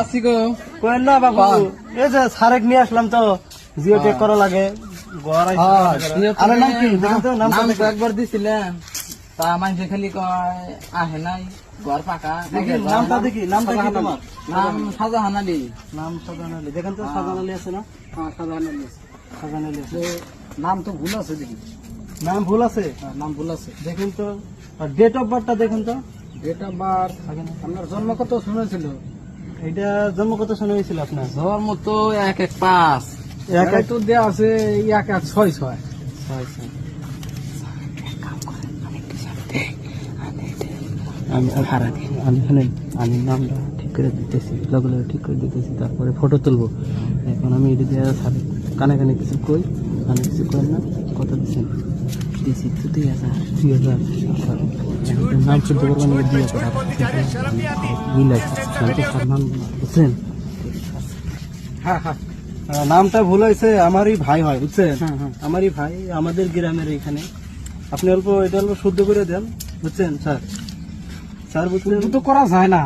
আসি গো কোয়েন না বাবু, এই যে সারেক নিয়ে আসলাম তো, জিও টেক করা লাগে। আরে নাম কি দেখেন তো, নামটা নাম তো দেখেন। একবার দিছিলেন, তা মানুষে খালি কয় আহে নাই, ঘর পাকা। দেখি নামটা দেখি, নামটা কি তোমার? নাম শাহজাহান আলী। নাম সাজান আলী, দেখেন তো সাজান আলী আছে না? শাহজাহান আলী। সাজান আলী আছে। নাম তো ভুল আছে দেখি, নাম ভুল আছে, নাম ভুল আছে। দেখেন তো। ডেট অফ বার্থটা দেখেন তো। ডেট অফ বার্থ আপনার জন্ম কত শুনেছিল? এটা জন্ম কত শোনা হয়েছিল আপনার? জন্ম তো 1-1-5, এক এক তো দেওয়া আছে 1-1-6-6। আমি শুনেন, আমি নামটা ঠিক করে দিতেছি, লগে ঠিক করে দিতেছি, তারপরে ফটো তুলবো। এখন আমি এটা দিয়ে কানে কানে কিছু কই, কানে কিছু করেন না। কত দিচ্ছেন? দিয়েছি তো 2,000। নাম শুনতে পারবেন, দিয়ে মিলাই নাম বুঝছেন। নামটা ভুল হয়েছে, আমারই ভাই হয় বুঝছেন। আমারই ভাই, আমাদের গ্রামের এখানে। আপনি অল্প এটা অল্প শুদ্ধ করে দেন বুঝছেন স্যার। স্যার বুঝলেন তো করা যায় না।